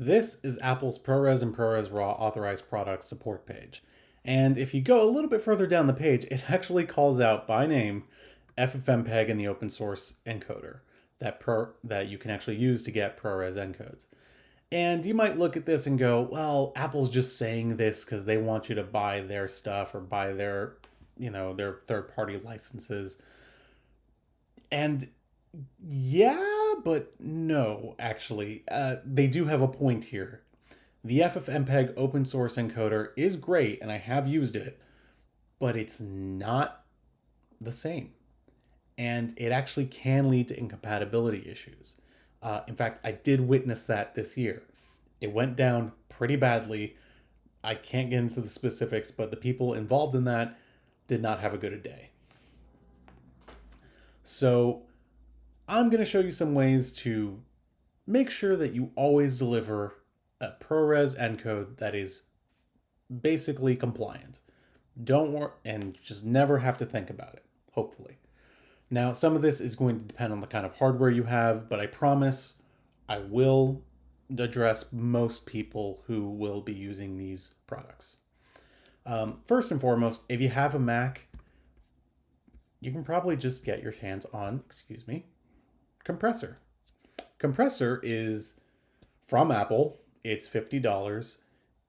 This is Apple's ProRes and ProRes RAW authorized products support page. And if you go a little bit further down the page, it actually calls out by name FFmpeg and the open source encoder that you can actually use to get ProRes encodes. And you might look at this and go, well, Apple's just saying this because they want you to buy their stuff or buy their, their third-party licenses. And yeah, but no, actually. They do have a point here. The FFmpeg open source encoder is great, and I have used it, but it's not the same. And it actually can lead to incompatibility issues. In fact, I did witness that this year. It went down pretty badly. I can't get into the specifics, but the people involved in that did not have a good day. So I'm going to show you some ways to make sure that you always deliver a ProRes encode that is basically compliant. Don't worry, and just never have to think about it, hopefully. Now, some of this is going to depend on the kind of hardware you have, but I promise I will address most people who will be using these products. First and foremost, if you have a Mac, you can probably just get your hands on, Compressor. Compressor is from Apple. It's $50.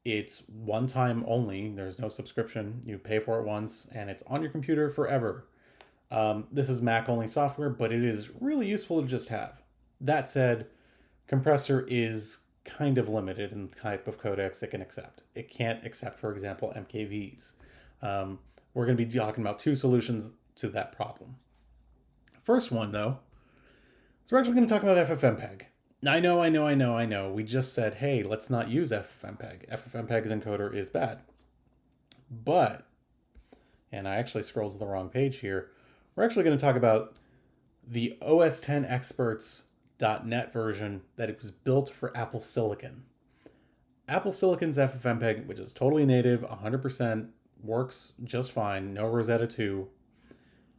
It's one time only. There's no subscription. You pay for it once, and it's on your computer forever. This is Mac only software, but it is really useful to just have. That said, Compressor is kind of limited in the type of codecs it can accept. It can't accept, for example, MKVs. We're going to be talking about two solutions to that problem. First one, though, so we're actually going to talk about FFmpeg. I know. We just said, hey, let's not use FFmpeg. FFmpeg's encoder is bad. But, and I actually scrolled to the wrong page here, we're actually going to talk about the OS X Experts.net version that it was built for Apple Silicon. Apple Silicon's FFmpeg, which is totally native, 100%, works just fine, no Rosetta 2,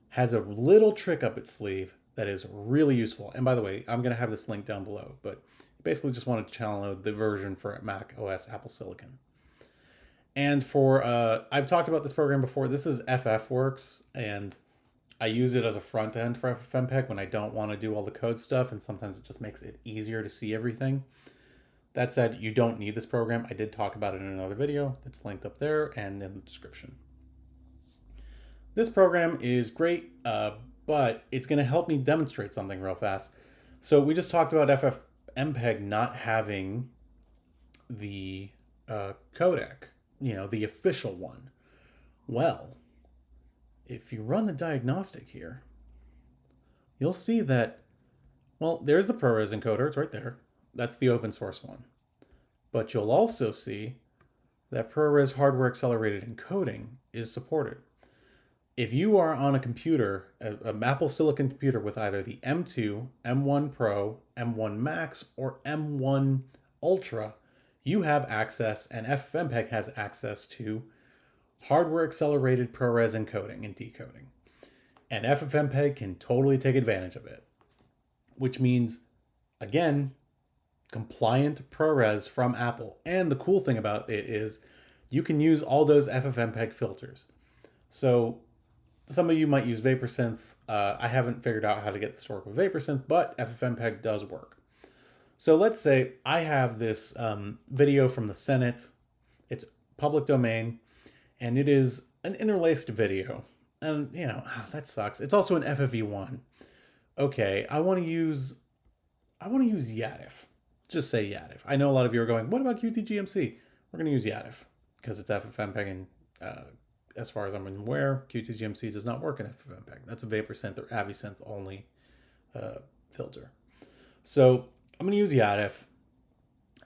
has a little trick up its sleeve that is really useful. And by the way, I'm going to have this link down below, but basically just wanted to download the version for Mac OS Apple Silicon. And for, I've talked about this program before. This is FFworks, and I use it as a front end for FFmpeg when I don't want to do all the code stuff, and sometimes it just makes it easier to see everything. That said, you don't need this program. I did talk about it in another video that's linked up there and in the description. This program is great, but it's going to help me demonstrate something real fast. So we just talked about FFmpeg not having the codec, the official one. Well, if you run the diagnostic here, you'll see that, well, there's the ProRes encoder. It's right there. That's the open source one. But you'll also see that ProRes hardware accelerated encoding is supported. If you are on a computer, an Apple Silicon computer with either the M2, M1 Pro, M1 Max, or M1 Ultra, you have access, and FFmpeg has access to hardware accelerated ProRes encoding and decoding. And FFmpeg can totally take advantage of it, which means, again, compliant ProRes from Apple. And the cool thing about it is you can use all those FFmpeg filters. So some of you might use VaporSynth. I haven't figured out how to get this to work with VaporSynth, but FFmpeg does work. So let's say I have this video from the Senate. It's public domain, and it is an interlaced video. And, that sucks. It's also an FFV1. Okay, I want to use YADIF. Just say YADIF. I know a lot of you are going, what about QTGMC? We're going to use YADIF because it's FFmpeg, and as far as I'm aware, QTGMC does not work in FFmpeg. That's a VaporSynth or AviSynth only filter. So I'm going to use YADIF.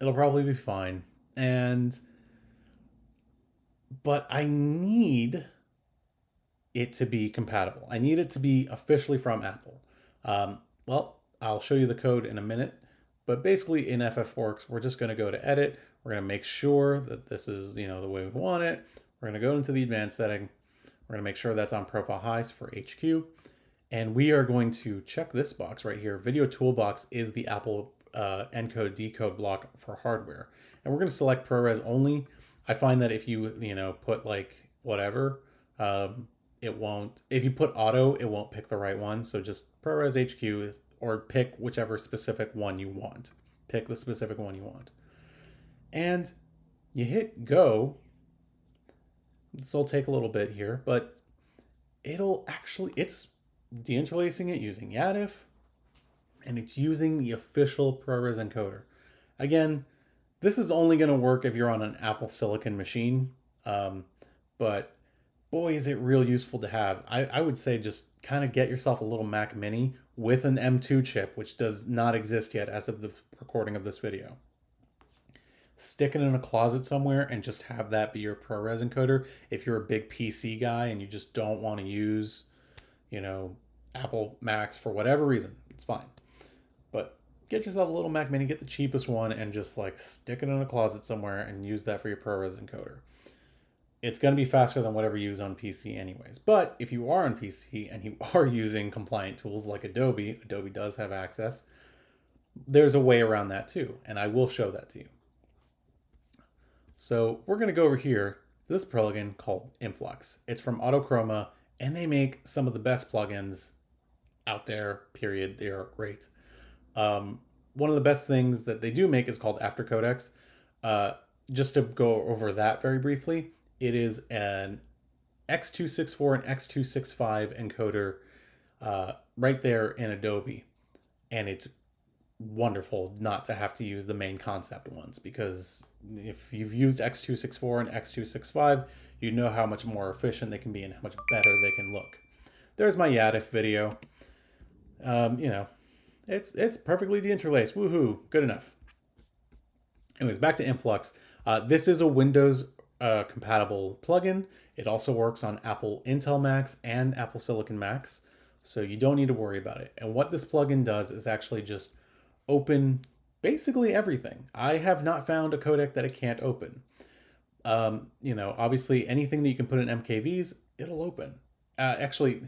It'll probably be fine. But I need it to be compatible. I need it to be officially from Apple. Well, I'll show you the code in a minute. But basically in FFworks, we're just going to go to edit. We're going to make sure that this is, the way we want it. We're going to go into the advanced setting. We're going to make sure that's on profile highs for HQ. And we are going to check this box right here. Video Toolbox is the Apple encode decode block for hardware. And we're going to select ProRes only. I find that if you, put like whatever, it won't, if you put auto, it won't pick the right one. So just ProRes HQ or pick whichever specific one you want. Pick the specific one you want. And you hit go. This will take a little bit here, but it's deinterlacing it using YADIF, and it's using the official ProRes encoder. Again, this is only going to work if you're on an Apple Silicon machine, but boy, is it real useful to have. I would say just kind of get yourself a little Mac Mini with an M2 chip, which does not exist yet as of the recording of this video. Stick it in a closet somewhere and just have that be your ProRes encoder. If you're a big PC guy and you just don't want to use, Apple Macs for whatever reason, it's fine. But get yourself a little Mac Mini, get the cheapest one, and just like stick it in a closet somewhere and use that for your ProRes encoder. It's going to be faster than whatever you use on PC anyways. But if you are on PC and you are using compliant tools like Adobe does have access, there's a way around that too, and I will show that to you. So we're going to go over here to this plugin called Influx. It's from Autochroma, and they make some of the best plugins out there, period. They are great. One of the best things that they do make is called Aftercodecs. Just to go over that very briefly, it is an X264 and X265 encoder right there in Adobe. And it's wonderful not to have to use the main concept ones, because if you've used X264 and X265, you know how much more efficient they can be and how much better they can look. There's my YADIF video. It's perfectly deinterlaced. Woohoo! Good enough. Anyways, back to Influx. This is a Windows compatible plugin. It also works on Apple Intel Macs and Apple Silicon Macs, so you don't need to worry about it. And what this plugin does is actually just open basically everything. I have not found a codec that it can't open. Obviously anything that you can put in MKVs, it'll open. Actually,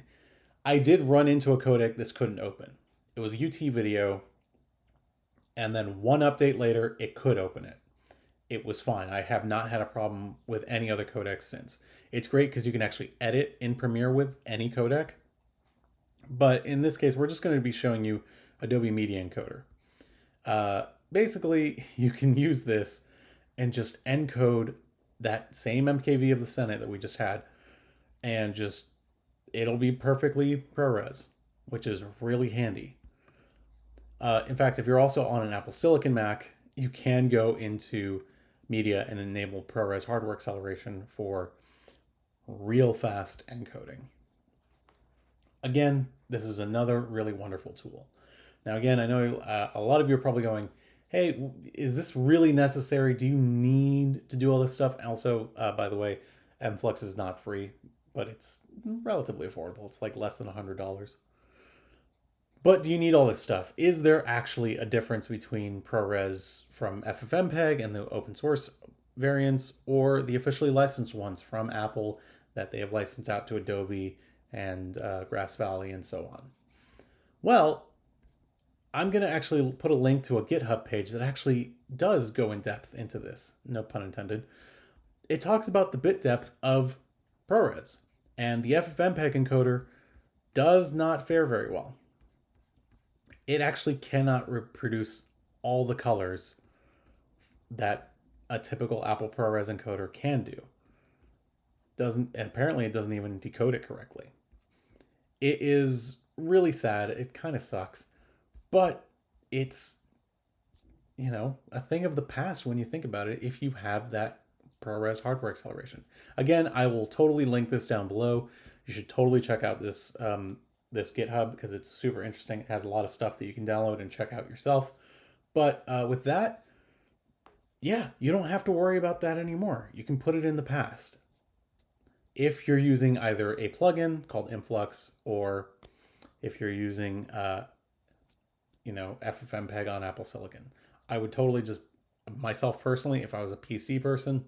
I did run into a codec this couldn't open. It was a UT video, and then one update later, it could open it. It was fine. I have not had a problem with any other codec since. It's great because you can actually edit in Premiere with any codec. But in this case, we're just going to be showing you Adobe Media Encoder. Basically, you can use this and just encode that same MKV of the Senate that we just had, and it'll be perfectly ProRes, which is really handy. In fact, if you're also on an Apple Silicon Mac, you can go into Media and enable ProRes hardware acceleration for real fast encoding. Again, this is another really wonderful tool. Now, again, I know a lot of you are probably going, hey, is this really necessary? Do you need to do all this stuff? Also, by the way, Influx is not free, but it's relatively affordable. It's like less than $100. But do you need all this stuff? Is there actually a difference between ProRes from FFmpeg and the open source variants, or the officially licensed ones from Apple that they have licensed out to Adobe and Grass Valley and so on? Well, I'm going to actually put a link to a GitHub page that actually does go in depth into this, no pun intended. It talks about the bit depth of ProRes, and the FFmpeg encoder does not fare very well. It actually cannot reproduce all the colors that a typical Apple ProRes encoder can do. And apparently it doesn't even decode it correctly. It is really sad. It kind of sucks, but it's, a thing of the past when you think about it, if you have that ProRes hardware acceleration. Again, I will totally link this down below. You should totally check out this GitHub because it's super interesting. It has a lot of stuff that you can download and check out yourself. But with that, yeah, you don't have to worry about that anymore. You can put it in the past. If you're using either a plugin called Influx, or if you're using, FFmpeg on Apple Silicon, I would totally just, myself personally, if I was a PC person,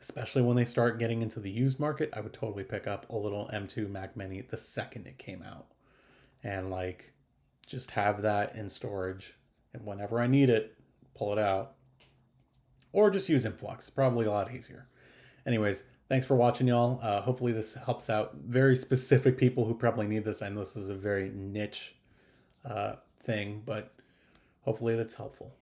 especially when they start getting into the used market, I would totally pick up a little M2 Mac Mini the second it came out, and just have that in storage And whenever I need it, pull it out. Or just use influx, probably a lot easier. Anyways, thanks for watching, y'all. Hopefully this helps out very specific people who probably need this. I know this is a very niche thing, but hopefully that's helpful.